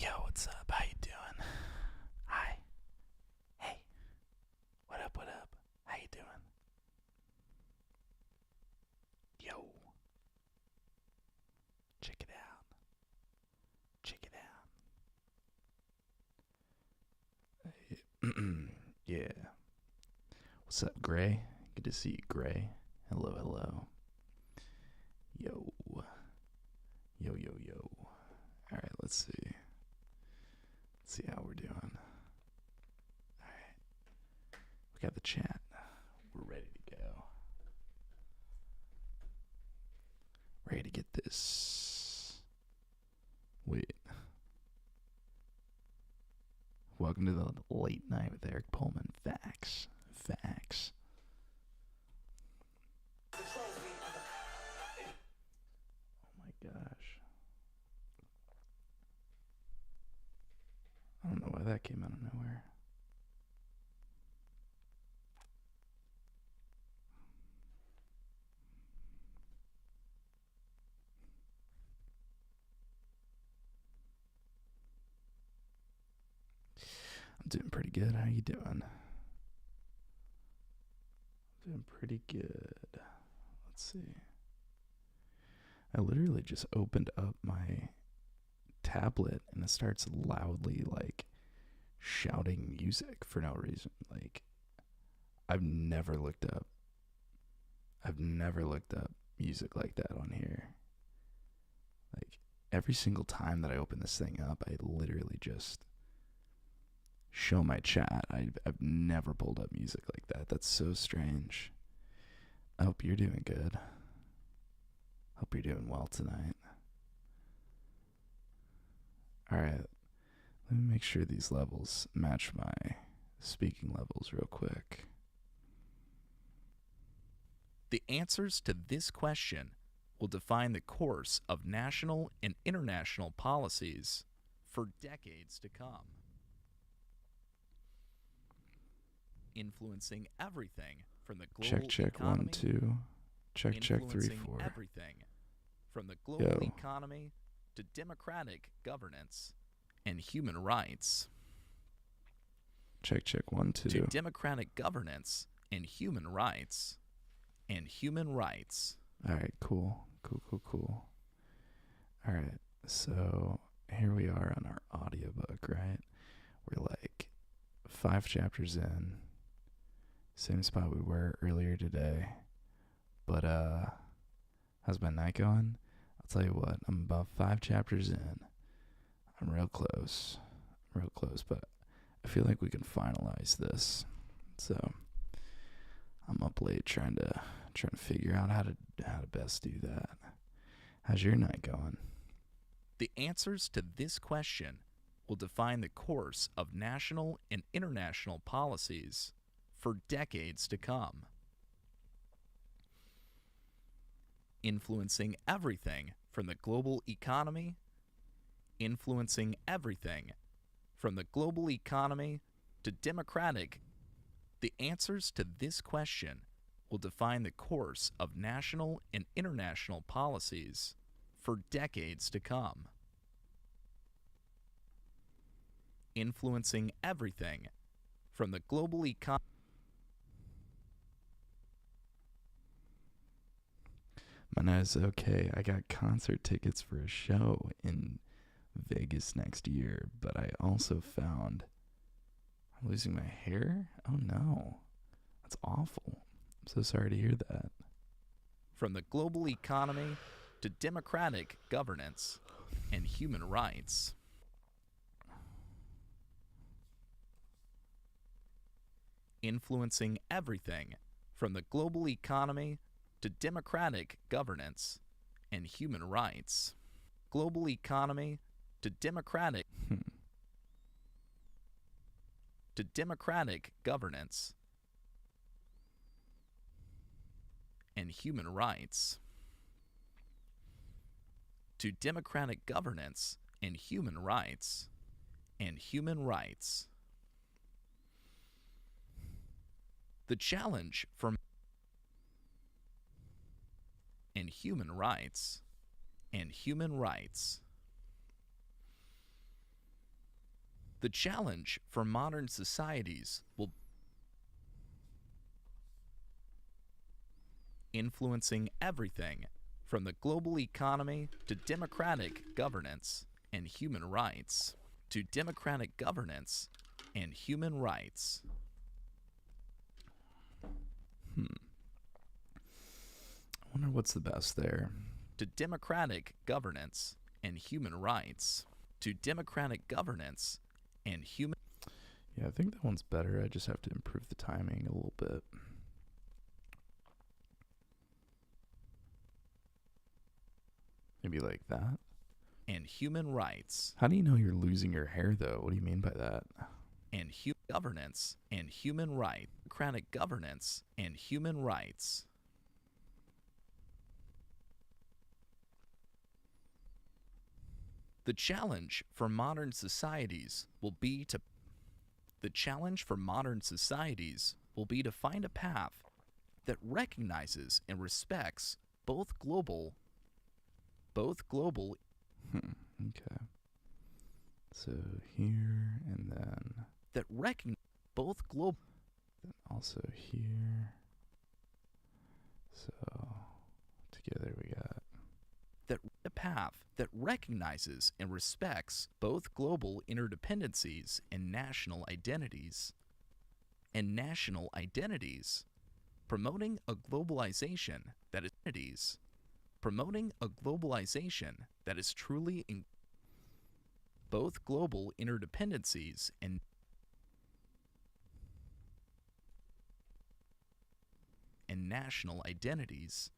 Yo, what's up? How you doing? Hi. Hey. What up? What up? How you doing? Yo. Check it out. Check it out. Yeah. What's up, Gray? Good to see you, Gray. Hello, hello. Yo. Yo, yo, yo. Alright, let's see. Let's see how we're doing. Alright. We got the chat. We're ready to go. Ready to get this. Wait. Welcome to the late night with Eric Pullman. Facts. Facts. Oh my gosh. I don't know why that came out of nowhere. I'm doing pretty good. How you doing? Doing pretty good. Let's see. I literally just opened up my tablet and it starts loudly like shouting music for no reason. Like I've never looked up music like that on here. Like every single time that I open this thing up, I literally just show my chat. I've never pulled up music like that. That's so strange. I hope you're doing good. Hope you're doing well tonight. Alright, let me make sure these levels match my speaking levels real quick. The answers to this question will define the course of national and international policies for decades to come, influencing everything from the global Check economy. 1 2. Check 3 influencing 4. everything from the global economy to democratic governance and human rights. Check 1 2. To democratic governance and human rights. And human rights. Alright, cool. Alright, so here we are on our audiobook, right? We're like 5 chapters in. Same spot we were earlier today. But how's my night going? I'll tell you what, I'm about 5 chapters in. I'm real close, but I feel like we can finalize this. So I'm up late trying to figure out how to best do that. How's your night going? The answers to this question will define the course of national and international policies for decades to come, influencing everything from the global economy to democratic. The answers to this question will define the course of national and international policies for decades to come, influencing everything from the global economy. My night is okay. I got concert tickets for a show in Vegas next year, but I also found I'm losing my hair. Oh no, that's awful. I'm so sorry to hear that. From the global economy to democratic governance and human rights. Influencing everything from the global economy to democratic governance and human rights. Global economy to democratic governance and human rights. To democratic governance and human rights. The challenge for and human rights. The challenge for modern societies will influencing everything from the global economy to democratic governance and human rights. To democratic governance and human rights. I wonder what's the best there. To democratic governance and human rights. To democratic governance and human. Yeah, I think that one's better. I just have to improve the timing a little bit. Maybe like that. And human rights. How do you know you're losing your hair, though? What do you mean by that? And governance and human rights. Democratic governance and human rights. The challenge for modern societies will be to find a path that recognizes and respects both global. Okay. So here and then. That recognize both global. Then also here. So together we got. That a path that recognizes and respects both global interdependencies and national identities. Promoting a globalization that is truly in both global interdependencies and national identities.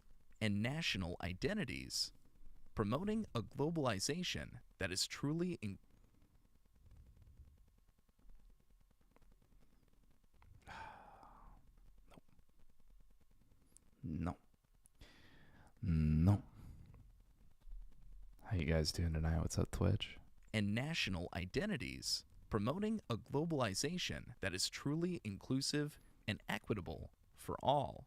Promoting a globalization that is truly in No. How you guys doing tonight? What's up, Twitch? And national identities, promoting a globalization that is truly inclusive and equitable for all.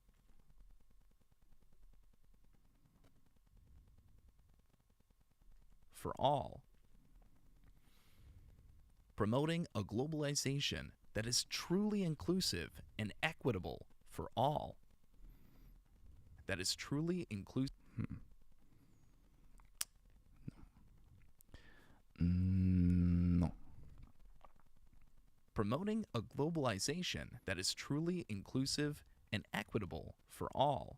Promoting a globalization that is truly inclusive and equitable for all. No. Promoting a globalization that is truly inclusive and equitable for all.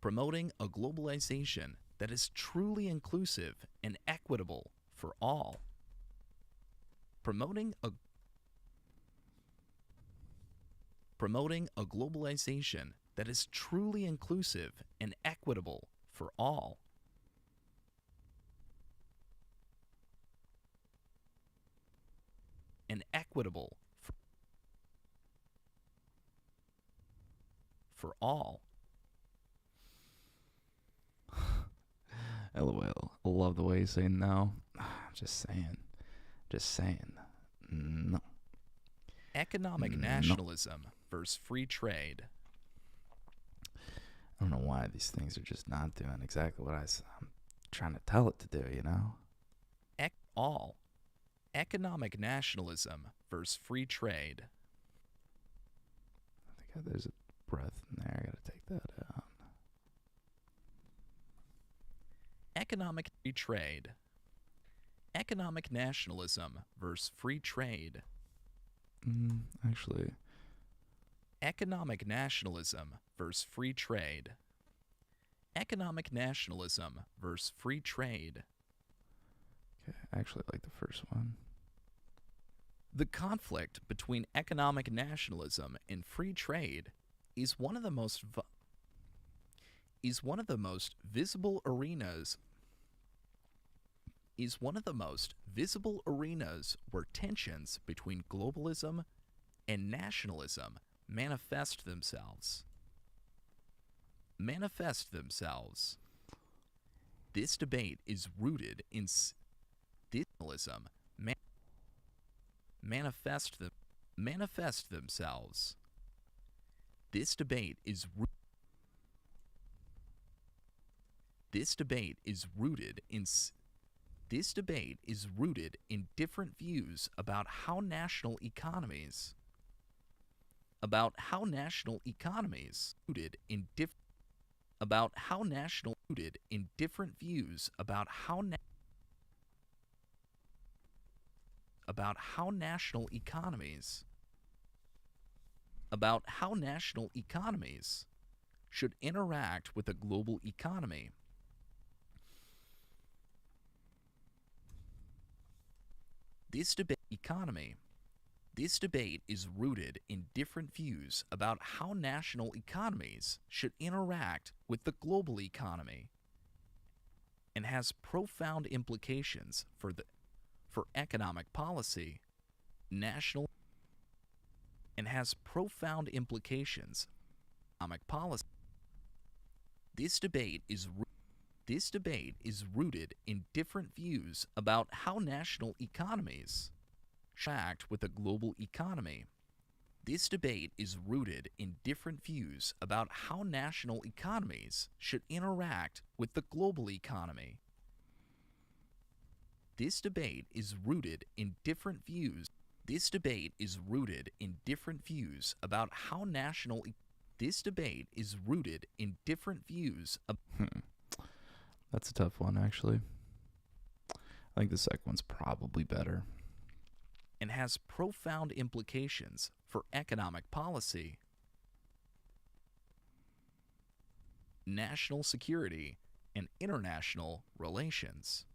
Promoting a globalization that is truly inclusive and equitable for all. Promoting a globalization that is truly inclusive and equitable for all. And equitable for all. LOL. I love the way you say no. Just saying. No. Economic nationalism versus free trade. I don't know why these things are just not doing exactly what I'm trying to tell it to do, you know? All. Economic nationalism versus free trade. I think there's a breath in there. I gotta take that out. Economic free trade. Economic nationalism versus free trade. Actually. Economic nationalism versus free trade. Economic nationalism versus free trade. Okay, I actually like the first one. The conflict between economic nationalism and free trade is one of the most visible arenas where tensions between globalism and nationalism manifest themselves. This debate is rooted in nationalism. Manifest themselves. This debate is rooted in This debate is rooted in different views about how national economies rooted in different views about how national economies should interact with a global economy. This debate is rooted in different views about how national economies should interact with the global economy and has profound implications for economic policy, This debate is rooted in different views about how national economies should act with a global economy. This debate is rooted in different views about how national economies should interact with the global economy. This debate is rooted in different views. This debate is rooted in different views about how national. This debate is rooted in different views. That's a tough one, actually. I think the second one's probably better. And has profound implications for economic policy, national security, and international relations.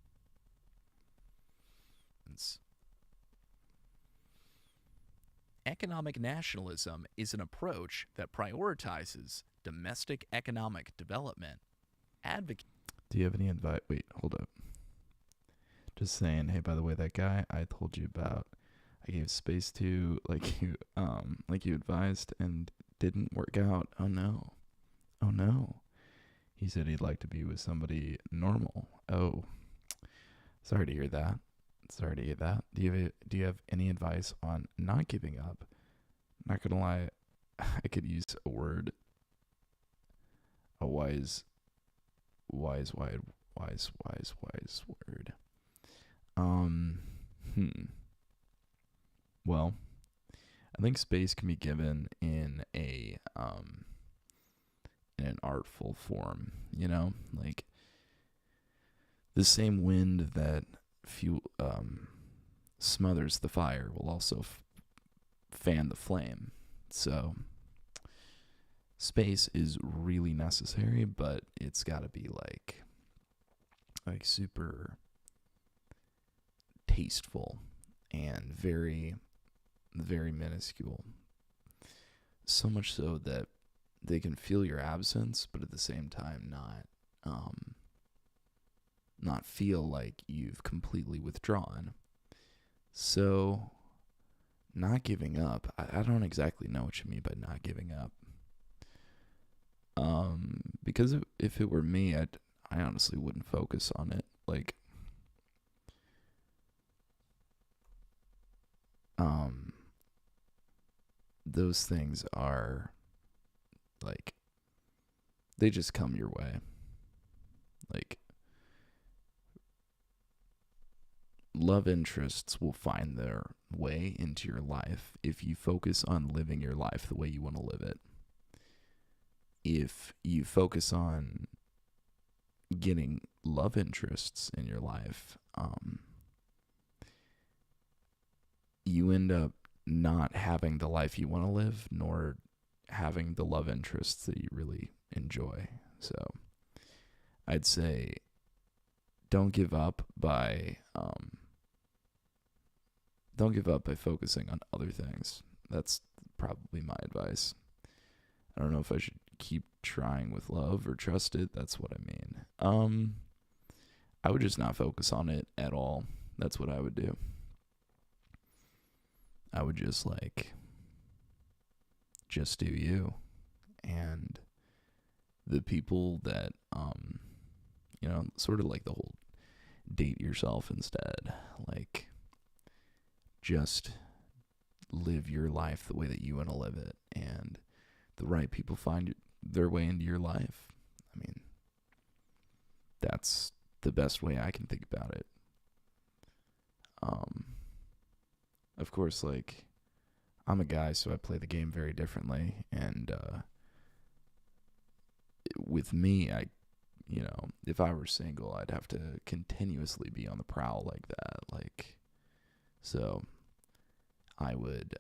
Economic nationalism is an approach that prioritizes domestic economic development. Do you have any advice? Wait, hold up. Just saying, hey, by the way, that guy I told you about, I gave space to, like you advised, and didn't work out. Oh no. He said he'd like to be with somebody normal. Oh, sorry to hear that. Do you have any advice on not giving up? Not gonna lie, I could use a word. A wise word. Well, I think space can be given in an artful form, like the same wind that smothers the fire will also fan the flame. So space is really necessary, but it's got to be like super tasteful and very, very minuscule. So much so that they can feel your absence, but at the same time not feel like you've completely withdrawn. So not giving up, I don't exactly know what you mean by not giving up. Because if it were me, I honestly wouldn't focus on it. Like, those things are like, they just come your way. Like, love interests will find their way into your life if you focus on living your life the way you want to live it. If you focus on getting love interests in your life, you end up not having the life you want to live, nor having the love interests that you really enjoy. So I'd say don't give up by focusing on other things. That's probably my advice. I don't know if I should keep trying with love or trust it. That's what I mean. I would just not focus on it at all. That's what I would do. I would just do you. And the people that, sort of like the whole date yourself instead. Like, just live your life the way that you want to live it. And the right people find their way into your life. I mean, that's the best way I can think about it. Of course, like, I'm a guy, so I play the game very differently. And with me, if I were single, I'd have to continuously be on the prowl like that. Like, so I would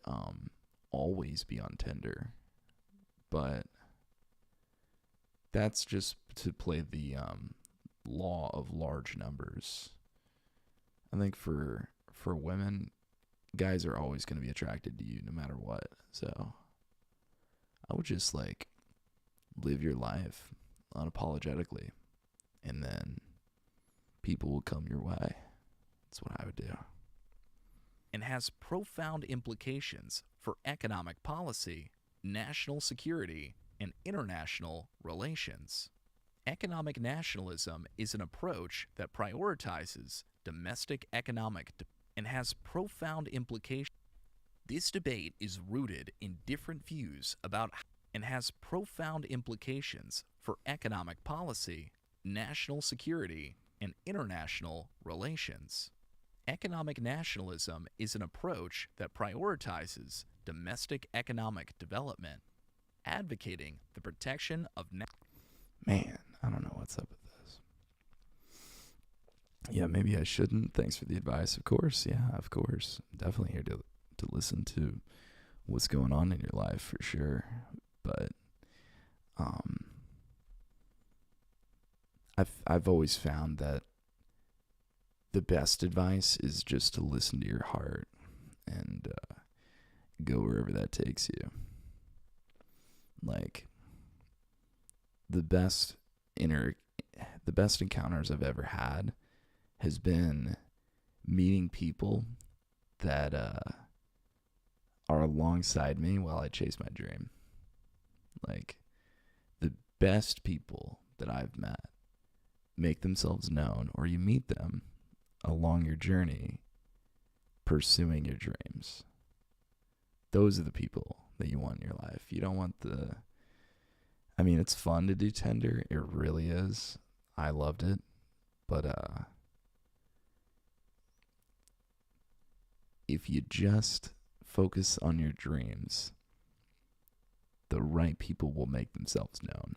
always be on Tinder. But that's just to play the law of large numbers. I think for women, guys are always going to be attracted to you no matter what. So I would just like live your life unapologetically, and then people will come your way. That's what I would do. And has profound implications for economic policy, national security, and international relations. Economic nationalism is an approach that prioritizes domestic economic and has profound implications. This debate is rooted in different views about and has profound implications for economic policy, national security, and international relations. Economic nationalism is an approach that prioritizes domestic economic development, advocating the protection of Man, I don't know what's up with this. Yeah, maybe I shouldn't. Thanks for the advice. Of course, yeah, of course. I'm definitely here to listen to what's going on in your life for sure. But I've always found that the best advice is just to listen to your heart and go wherever that takes you. Like, the best encounters I've ever had has been meeting people that are alongside me while I chase my dream. Like, the best people that I've met make themselves known, or you meet them along your journey pursuing your dreams. Those are the people that you want in your life. You don't want it's fun to do Tinder. It really is. I loved it. But if you just focus on your dreams, the right people will make themselves known.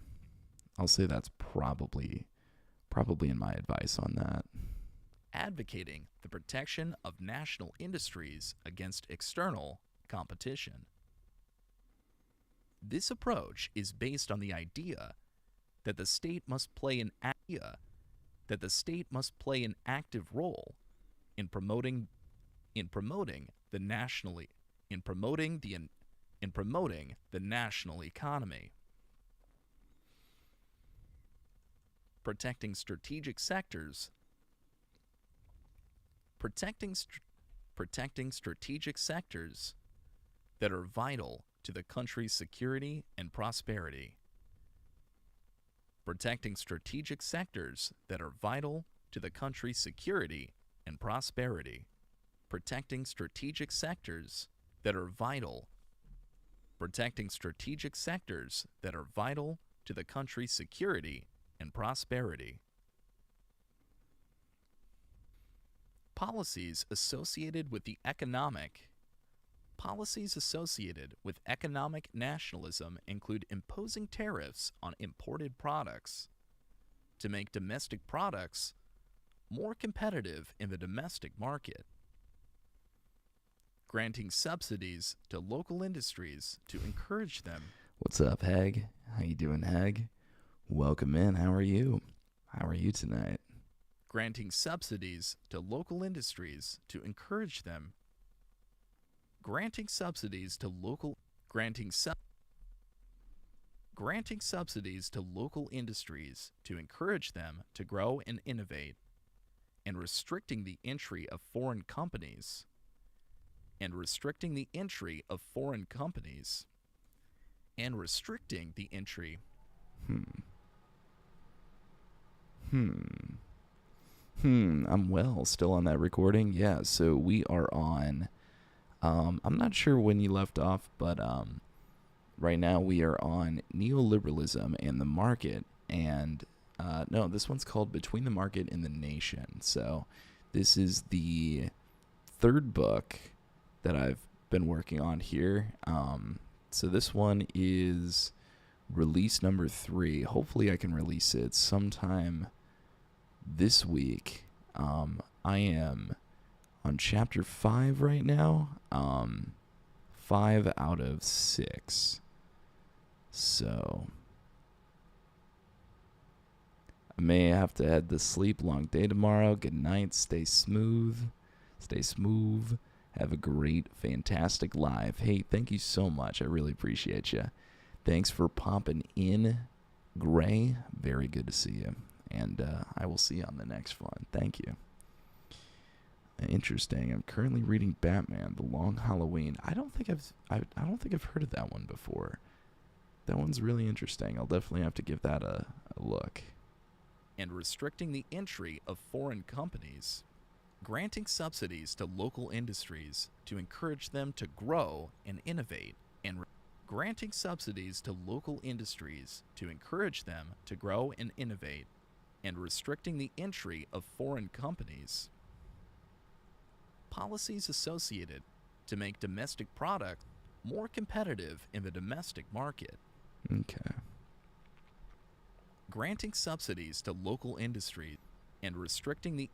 I'll say that's probably in my advice on that. Advocating the protection of national industries against external competition. This approach is based on the idea that the state must play an active role in promoting the national economy, protecting strategic sectors that are vital to the country's security and prosperity. Protecting strategic sectors that are vital to the country's security and prosperity. Protecting strategic sectors that are vital. Protecting strategic sectors that are vital to the country's security and prosperity. Policies associated with economic nationalism include imposing tariffs on imported products to make domestic products more competitive in the domestic market, granting subsidies to local industries to encourage them. What's up, Hag? How you doing, Hag? Welcome in. How are you? How are you tonight? Granting subsidies to local industries to encourage them. Granting subsidies to local industries to encourage them to grow and innovate, and restricting the entry of foreign companies. And restricting the entry. I'm still on that recording. Yeah, so we are on, I'm not sure when you left off, but right now we are on neoliberalism and the market, and no, this one's called Between the Market and the Nation. So this is the third book that I've been working on here. So this one is release number 3. Hopefully I can release it sometime this week. I am on chapter 5 right now. 5 out of 6. So I may have to head to sleep. Long day tomorrow. Good night. Stay smooth. Stay smooth. Have a great, fantastic life. Hey, thank you so much. I really appreciate you. Thanks for popping in, Gray. Very good to see you. And I will see you on the next one. Thank you. Interesting. I'm currently reading Batman: The Long Halloween. I don't think I've heard of that one before. That one's really interesting. I'll definitely have to give that a look. And restricting the entry of foreign companies, granting subsidies to local industries to encourage them to grow and innovate, and granting subsidies to local industries to encourage them to grow and innovate, and restricting the entry of foreign companies. Policies associated to make domestic products more competitive in the domestic market. Okay. Granting subsidies to local industries and restricting the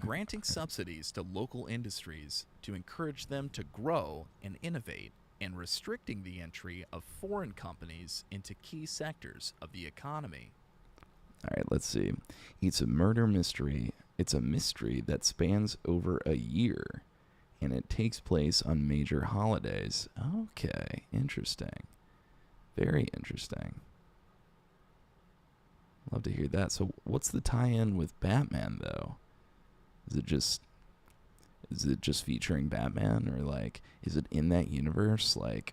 granting subsidies to local industries to encourage them to grow and innovate, and restricting the entry of foreign companies into key sectors of the economy. All right, let's see. It's a murder mystery. It's a mystery that spans over a year, and it takes place on major holidays. Okay, interesting. Very interesting. Love to hear that. So what's the tie-in with Batman, though? Is it just featuring Batman, or like is it in that universe? Like,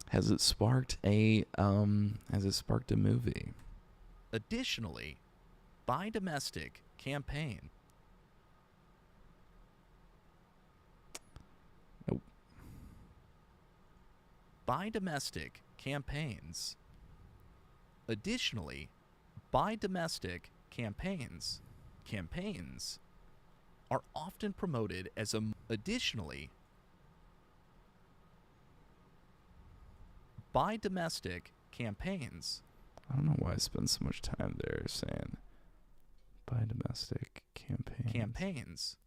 has it sparked a movie? Additionally, Buy Domestic campaign. Nope. Buy Domestic campaigns. Additionally, Buy Domestic campaigns are often promoted as Buy Domestic campaigns. I don't know why I spend so much time there saying Buy Domestic campaigns.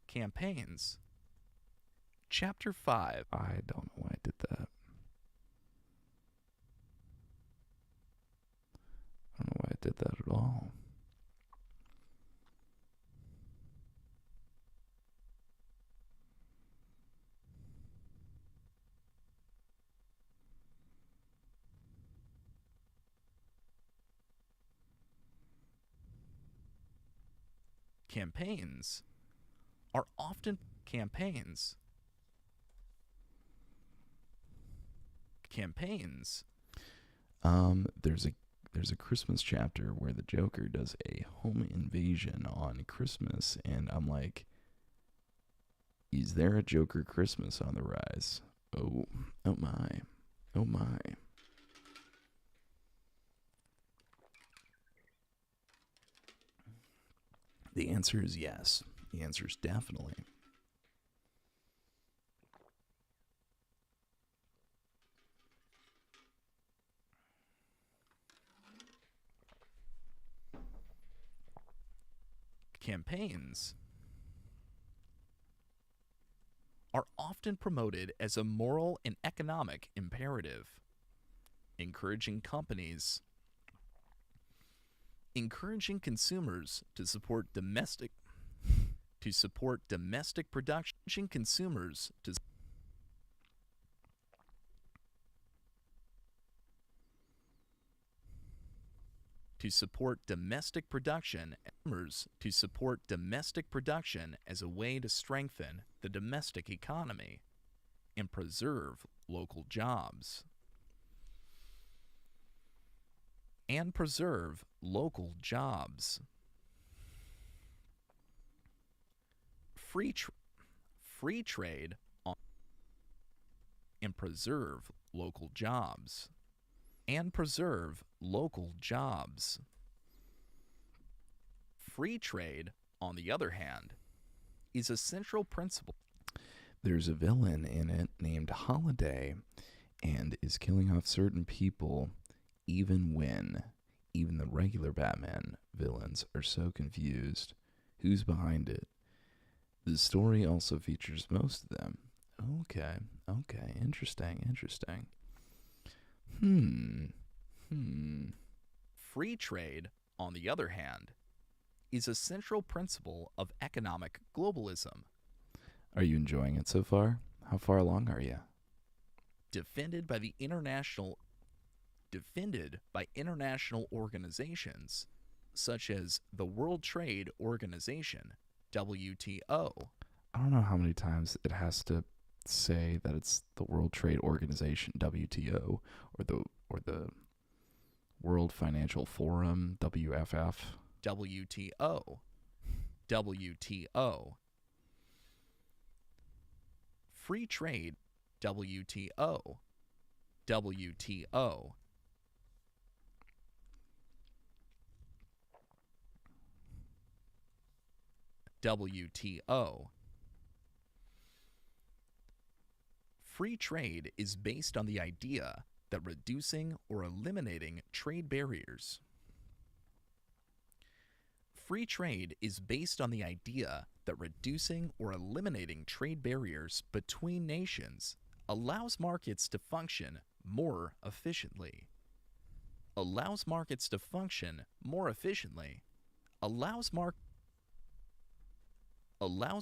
Campaigns. Chapter 5. I don't know why I did that. I don't know why I did that at all. Campaigns are often campaigns. There's a Christmas chapter where the Joker does a home invasion on Christmas, and I'm like, is there a Joker Christmas on the rise? Oh my. The answer is yes. The answer is definitely. Campaigns are often promoted as a moral and economic imperative, encouraging consumers to support domestic production, to support domestic production as a way to strengthen the domestic economy and preserve local jobs. Free trade and preserve local jobs. Free trade, on the other hand, is a central principle. There's a villain in it named Holiday and is killing off certain people even the regular Batman villains are so confused. Who's behind it? The story also features most of them. Okay, interesting. Free trade, on the other hand, is a central principle of economic globalism. Are you enjoying it so far? How far along are you? Defended by international organizations such as the World Trade Organization, WTO. I don't know how many times it has to say that it's the World Trade Organization, WTO, or the World Financial Forum, WFF. WTO. Free trade, WTO. Free trade is based on the idea that reducing or eliminating trade barriers. Free trade is based on the idea that reducing or eliminating trade barriers between nations allows markets to function more efficiently. Allows markets to function more efficiently. Allows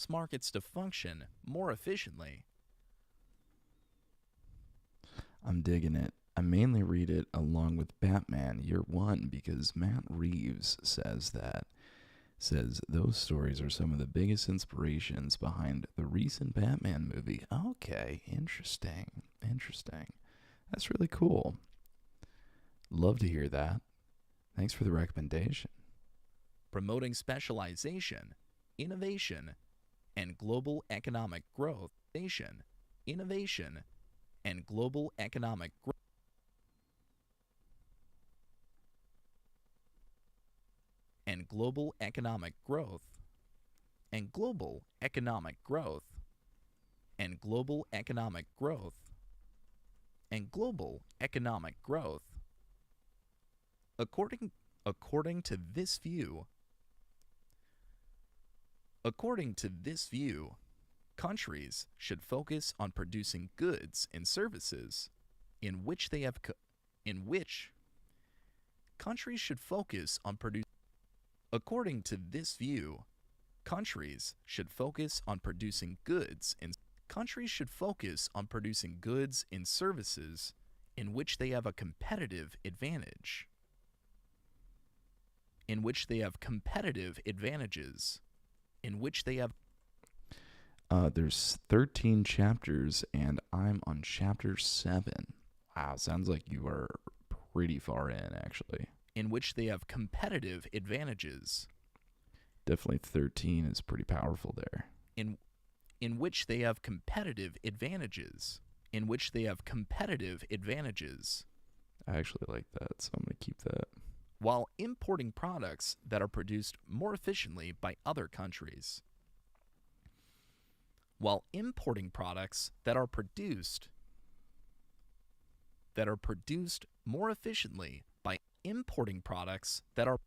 markets to function more efficiently. I'm digging it. I mainly read it along with Batman Year One because Matt Reeves says those stories are some of the biggest inspirations behind the recent Batman movie. Okay, interesting. That's really cool. Love to hear that. Thanks for the recommendation. Promoting specialization, innovation, and global economic growth. Innovation and global economic growth. And global economic growth. And global economic growth. And global economic growth. And global economic growth. According to this view, countries should focus on producing goods and services in which they have countries should focus on producing. According to this view, countries should focus on producing goods and services in which they have a competitive advantage. There's 13 chapters, and I'm on chapter 7. Wow, sounds like you are pretty far in, actually. In which they have competitive advantages. Definitely 13 is pretty powerful there. In which they have competitive advantages. I actually like that, so I'm going to keep that. While importing products that are produced more efficiently by other countries. While importing products that are produced more efficiently by importing products that are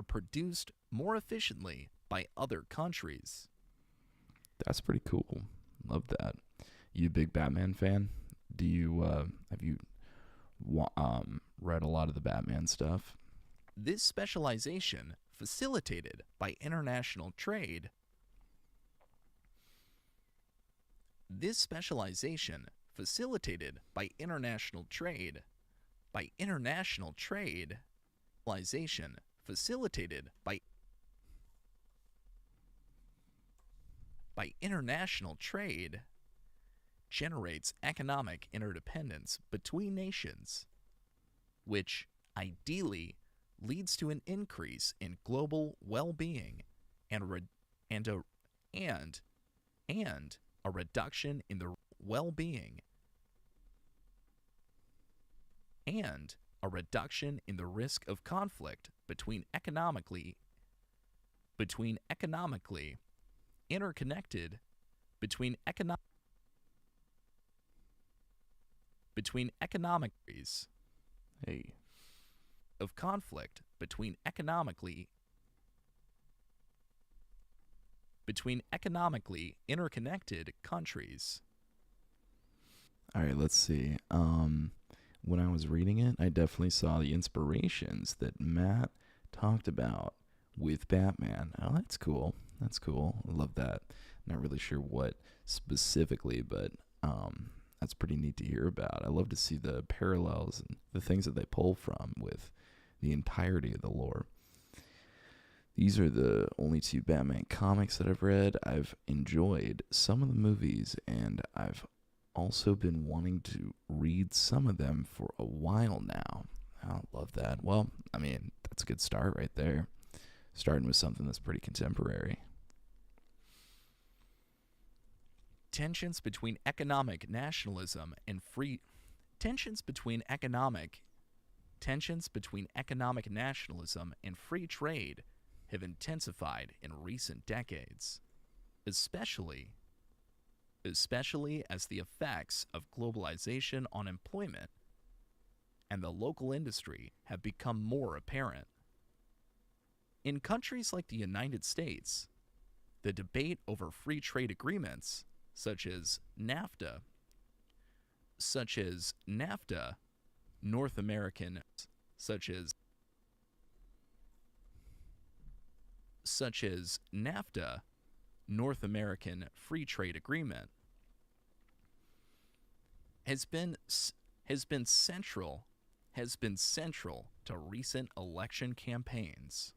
produced more efficiently by other countries. That's pretty cool. Love that. You a big Batman fan? Do you have you read a lot of the Batman stuff? This specialization facilitated by international trade. This specialization facilitated by international trade. Specialization facilitated by international trade generates economic interdependence between nations, which ideally leads to an increase in global well-being and a reduction in the well-being and a reduction in the risk of conflict between economically interconnected between economic Hey. of conflict between economically interconnected countries. All right, let's see. When I was reading it, I definitely saw the inspirations that Matt talked about with Batman. Oh, that's cool. That's cool. I love that. Not really sure what specifically, but that's pretty neat to hear about. I love to see the parallels and the things that they pull from with the entirety of the lore. These are the only two Batman comics that I've read. I've enjoyed some of the movies, and I've also been wanting to read some of them for a while now. I love that. Well, I mean, that's a good start right there. Starting with something that's pretty contemporary. Tensions between economic nationalism and free trade have intensified in recent decades, especially as the effects of globalization on employment and the local industry have become more apparent. In countries like the United States, the debate over free trade agreements such as NAFTA, North American Free Trade Agreement, has been central to recent election campaigns.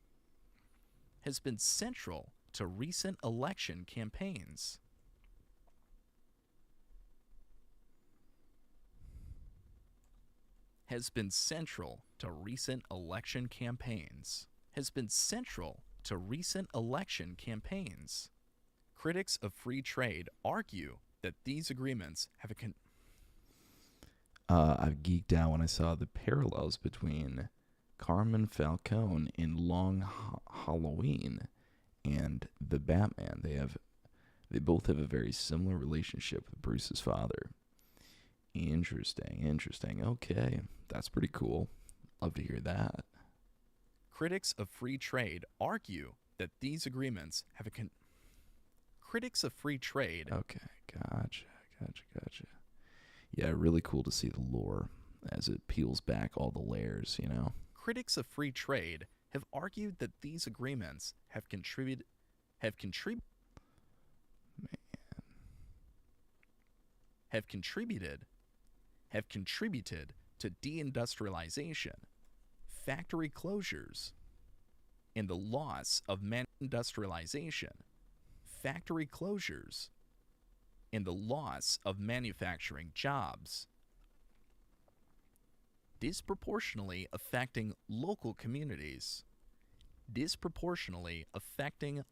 Has been central to recent election campaigns. Has been central to recent election campaigns. Has been central to recent election campaigns. Critics of free trade argue that these agreements have a I've geeked out when I saw the parallels between Carmen Falcone in Long Halloween and the Batman. They both have a very similar relationship with Bruce's father. Interesting. Okay, that's pretty cool. Love to hear that. Critics of free trade argue that these agreements have a Critics of free trade. Okay, gotcha. Yeah, really cool to see the lore as it peels back all the layers, you know? Critics of free trade have argued that these agreements have contributed to deindustrialization, factory closures, and the loss of manufacturing jobs, disproportionately affecting local communities, disproportionately affecting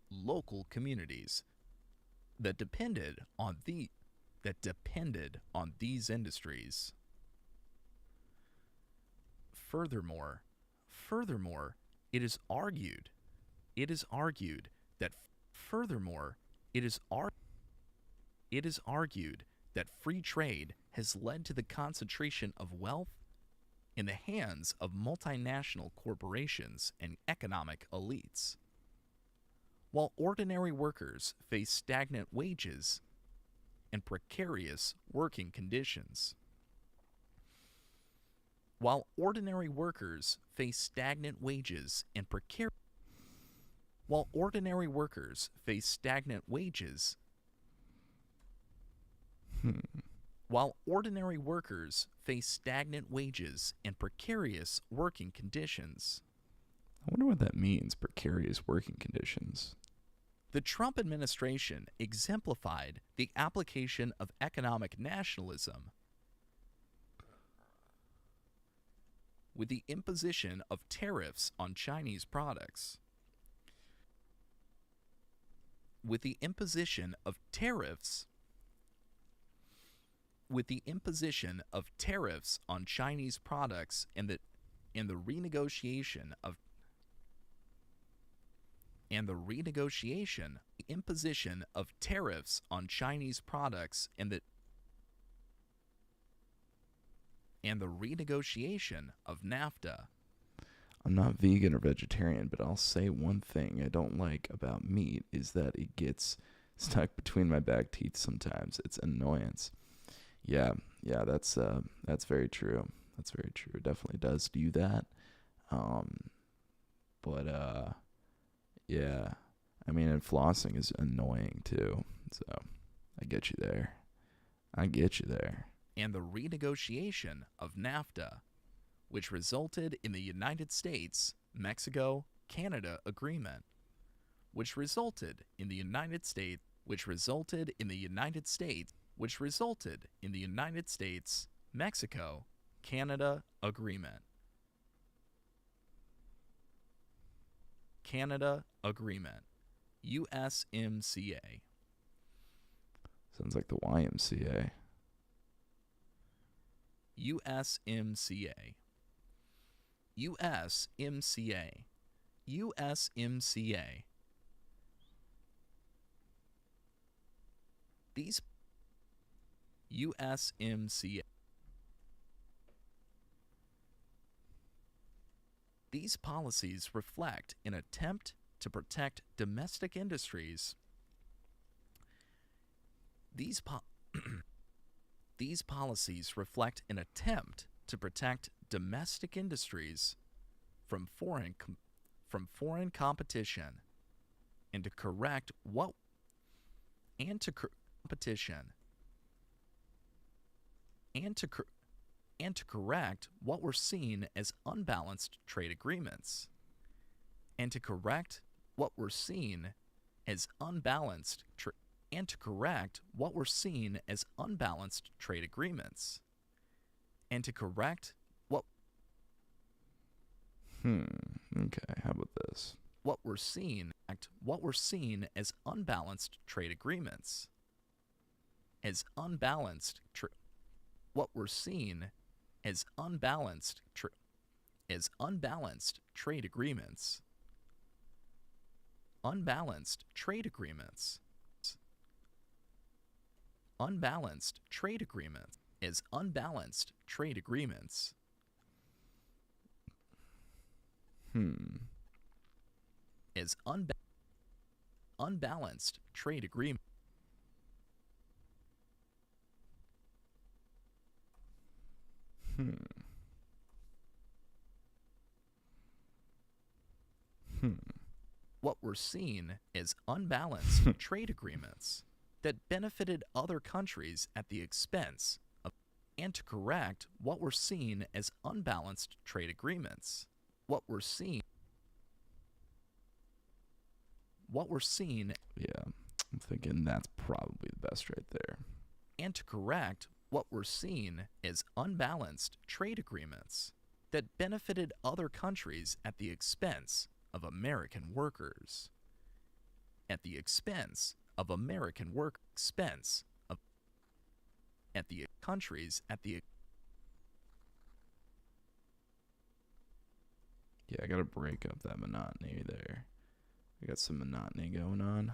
local communities that depended on these industries. Furthermore, it is argued that free trade has led to the concentration of wealth in the hands of multinational corporations and economic elites, while ordinary workers face stagnant wages and precarious working conditions. I wonder what that means, precarious working conditions. The Trump administration exemplified the application of economic nationalism with the imposition of tariffs on Chinese products. with the imposition of tariffs on Chinese products and the renegotiation of imposition of tariffs on Chinese products and the renegotiation of NAFTA. I'm not vegan or vegetarian, but I'll say one thing I don't like about meat is that it gets stuck between my back teeth sometimes. It's an annoyance. Yeah, that's very true. That's very true. It definitely does do that. Yeah. I mean, and flossing is annoying too. So, I get you there. And the renegotiation of NAFTA, which resulted in the United States-Mexico-Canada Agreement, which resulted in the United States-Mexico-Canada Agreement. Canada Agreement, USMCA. Sounds like the YMCA. USMCA. USMCA. USMCA. These USMCA. These policies reflect an attempt to protect domestic industries. These policies reflect an attempt to protect domestic industries from foreign competition and to correct what we're seeing as unbalanced trade agreements. And to correct what we're seeing as unbalanced trade agreements. Okay, how about this? What we're seeing as unbalanced trade agreements. Unbalanced trade agreements. Unbalanced trade agreements. Unbalanced trade agreements. As unbalanced trade agreements. As unbalanced trade agreement. What we're seeing is unbalanced trade agreements that benefited other countries at the expense of, and to correct what we're seeing as unbalanced trade agreements. What we're seeing. Yeah, I'm thinking that's probably the best right there. And to correct what we're seeing as unbalanced trade agreements that benefited other countries at the expense of American workers. At the expense of American work expense of at the countries at the. Yeah, I gotta break up that monotony there. We got some monotony going on.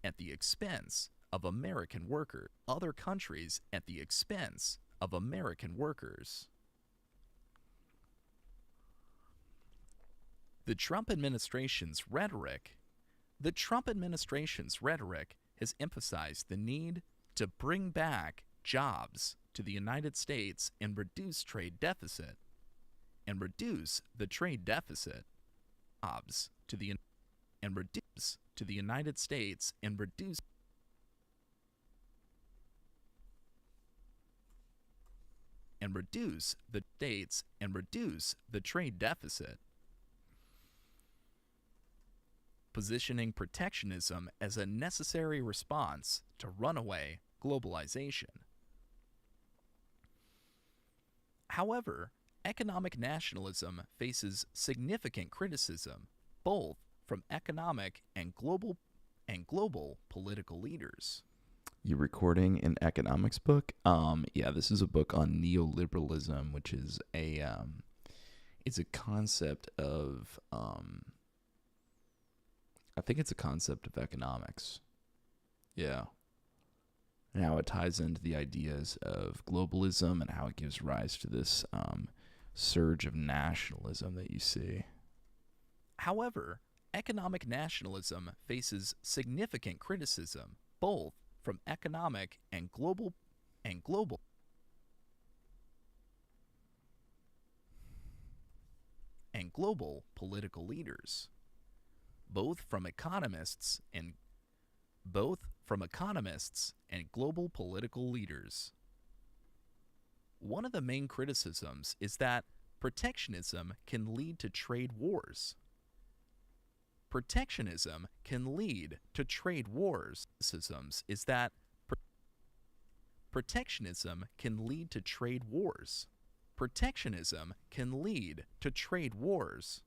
At the expense of American workers. Other countries at the expense of American workers. The Trump administration's rhetoric has emphasized the need to bring back jobs to the United States and reduce trade deficit. And reduce the trade deficit. Jobs to the and reduce to the United States and reduce the states and reduce the trade deficit. Positioning protectionism as a necessary response to runaway globalization. However, economic nationalism faces significant criticism, both from economic and global political leaders. You recording an economics book? Yeah, this is a book on neoliberalism, which is it's a concept of, I think it's a concept of economics. Yeah. And how it ties into the ideas of globalism and how it gives rise to this surge of nationalism that you see. However, economic nationalism faces significant criticism, both from economic and global political leaders, both from economists and global political leaders. One of the main criticisms is that protectionism can lead to trade wars. Protectionism can lead to trade wars. Criticisms is that protectionism can lead to trade wars. Protectionism can lead to trade wars.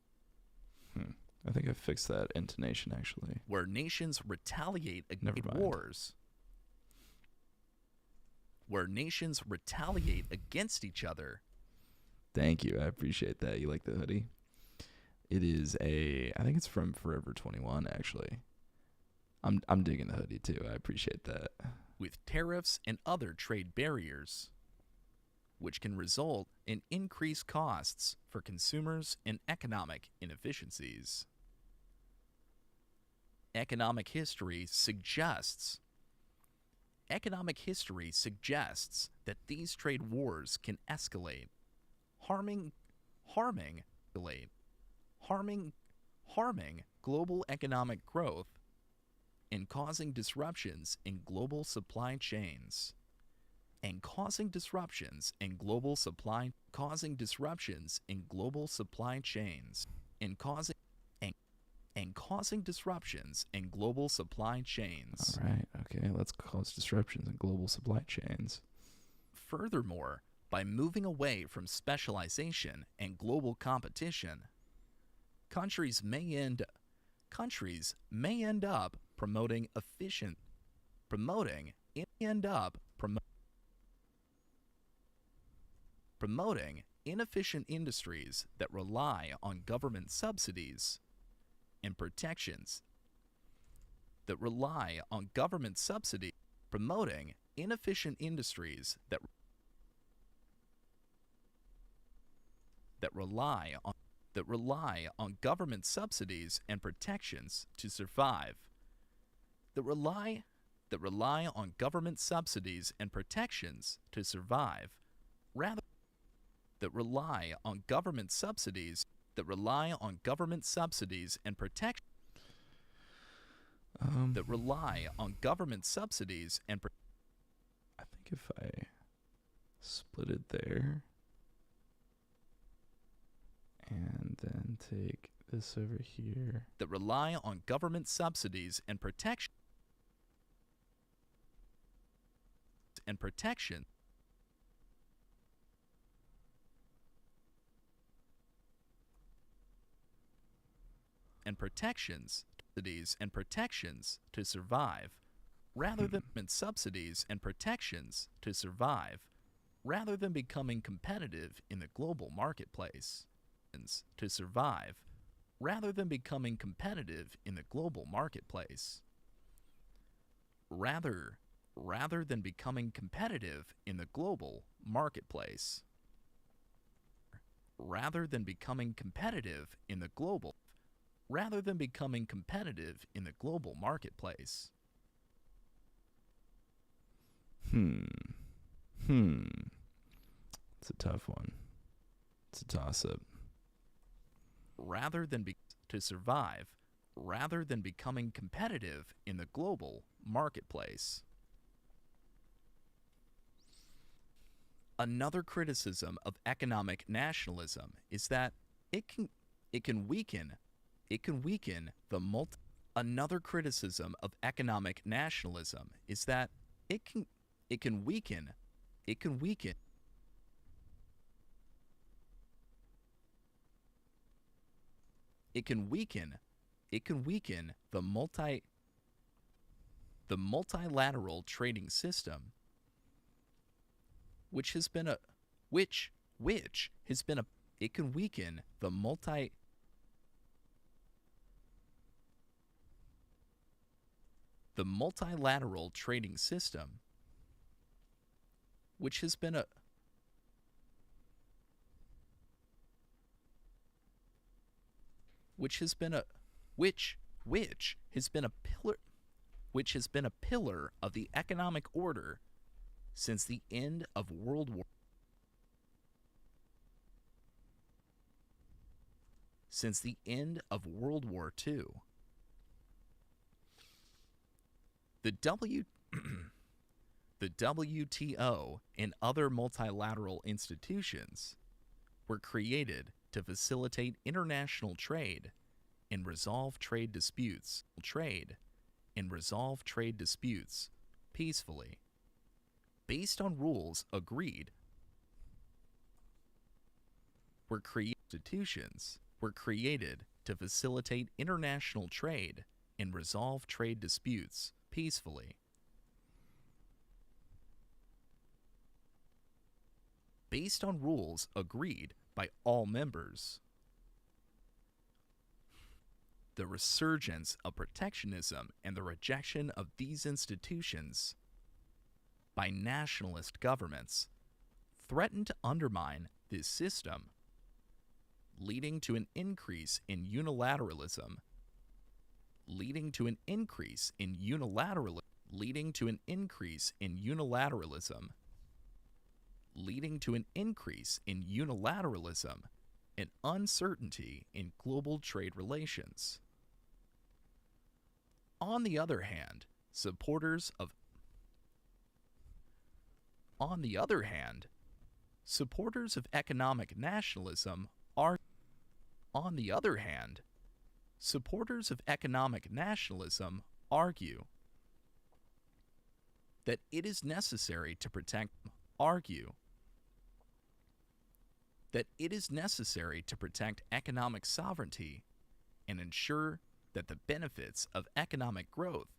I think I fixed that intonation actually. Where nations retaliate against wars. Where nations retaliate against each other. Thank you. I appreciate that. You like the hoodie? It is I think it's from Forever 21 actually. I'm digging the hoodie too. I appreciate that. With tariffs and other trade barriers, which can result in increased costs for consumers and economic inefficiencies. Economic history suggests that these trade wars can escalate, harming global economic growth and causing disruptions in global supply chains. And causing disruptions in global supply chains. All right. Okay. Let's cause disruptions in global supply chains. Furthermore, by moving away from specialization and global competition, countries may end up promoting inefficient industries that rely on government subsidies and protections. Promoting inefficient industries that rely on government subsidies and protections to survive. That rely on government subsidies and protections to survive, rather than rely on government subsidies and protections. I think if I split it there and then take this over here. That rely on government subsidies and protection. Protections to survive, rather than subsidies and protections to survive, rather than becoming competitive in the global marketplace. To survive, rather than becoming competitive in the global marketplace. Rather than becoming competitive in the global marketplace. Rather than becoming competitive in the global marketplace. It's a tough one. It's a toss-up. To survive, rather than becoming competitive in the global marketplace. Another criticism of economic nationalism is that it can weaken the multi. Another criticism of economic nationalism is that it can weaken the The multilateral trading system, which has been a it can weaken the multilateral trading system, which has been a pillar of the economic order since the end of World War II. The WTO and other multilateral institutions were created to facilitate international trade and resolve trade disputes peacefully, based on rules agreed. Institutions were created to facilitate international trade and resolve trade disputes peacefully, based on rules agreed by all members. The resurgence of protectionism and the rejection of these institutions by nationalist governments threatened to undermine this system, leading to an increase in unilateralism, and uncertainty in global trade relations. On the other hand, supporters of economic nationalism argue that it is necessary to protect economic sovereignty and ensure that the benefits of economic growth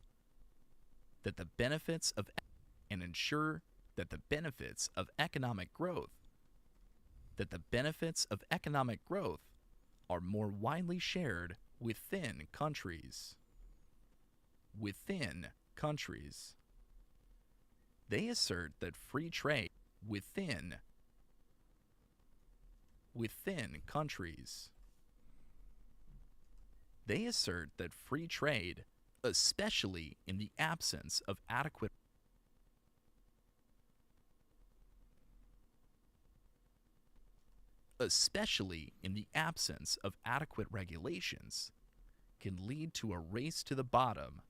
are more widely shared within countries. They assert that free trade within countries. They assert that free trade, especially in the absence of adequate regulations, can lead to a race to the bottom,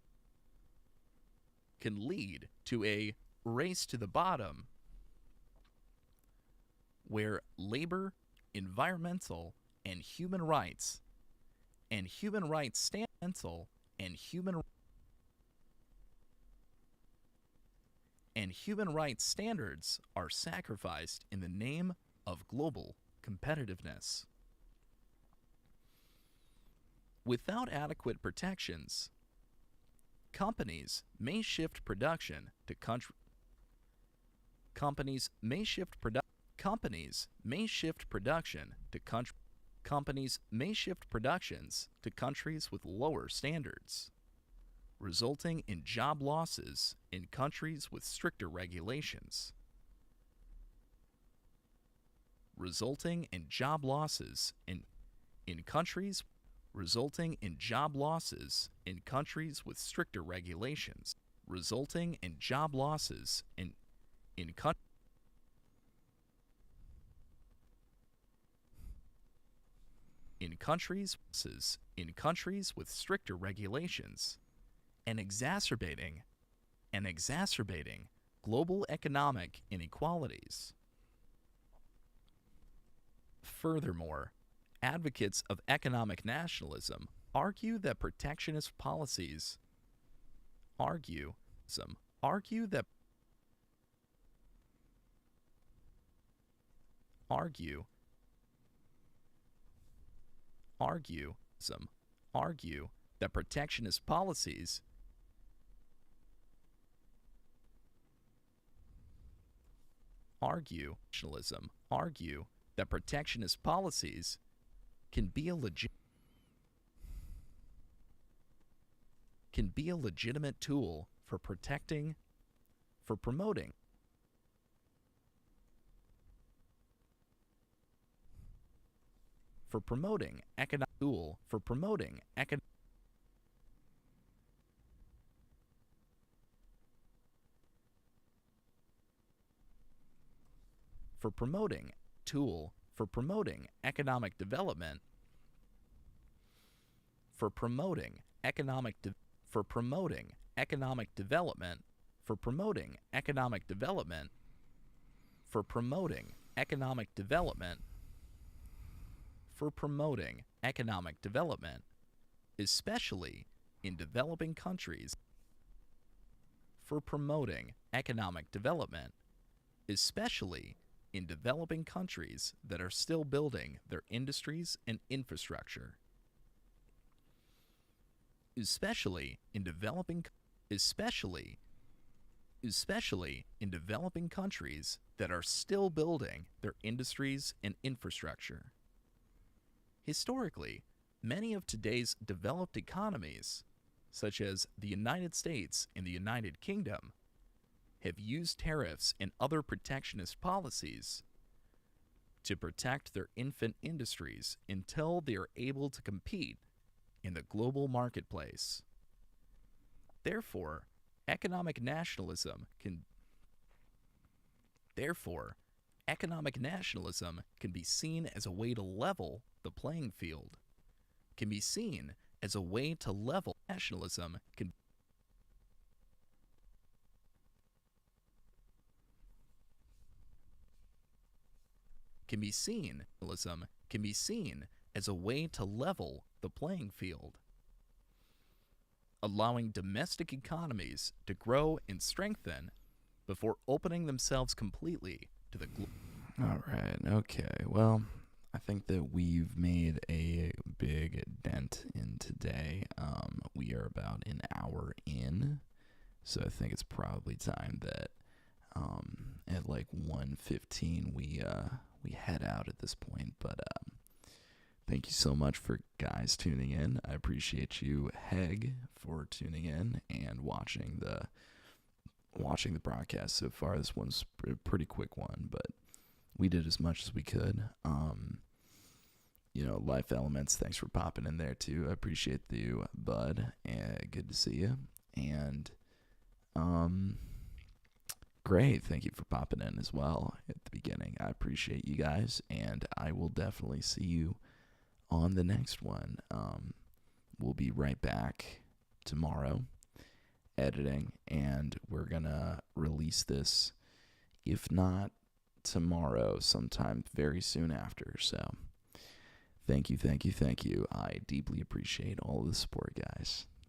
where labor, environmental, and human rights standards are sacrificed in the name of global competitiveness. Without adequate protections, companies may shift production to countries with lower standards, resulting in job losses in countries with stricter regulations. Resulting in job losses in countries with stricter regulations. Resulting in job losses in countries with stricter regulations, and exacerbating global economic inequalities. Furthermore, advocates of economic nationalism argue that protectionist policies argue nationalism argue that protectionist policies can be a legitimate tool for promoting economic tool for promoting economic for promoting tool for promoting economic development for promoting economic for promoting economic development for promoting economic development for promoting economic development for promoting economic development, especially in developing countries for promoting economic development, especially in developing countries that are still building their industries and infrastructure. Especially in developing countries that are still building their industries and infrastructure. Historically, many of today's developed economies, such as the United States and the United Kingdom, have used tariffs and other protectionist policies to protect their infant industries until they are able to compete in the global marketplace. Therefore, economic nationalism can be seen as a way to level the playing field. Nationalism can be seen as a way to level the playing field, allowing domestic economies to grow and strengthen before opening themselves completely to the global. All right. Okay. Well, I think that we've made a big dent in today. We are about an hour in, so I think it's probably time that at like 1:15 we head out at this point. But thank you so much for guys tuning in. I appreciate you, Heg, for tuning in and watching the broadcast so far. This one's a pretty quick one, but we did as much as we could. Life Elements, thanks for popping in there too. I appreciate you, bud, and good to see you. And great, thank you for popping in as well at the beginning. I appreciate you guys, and I will definitely see you on the next one. We'll be right back tomorrow editing, and we're gonna release this, if not tomorrow, sometime very soon after. So thank you. I deeply appreciate all of the support, guys.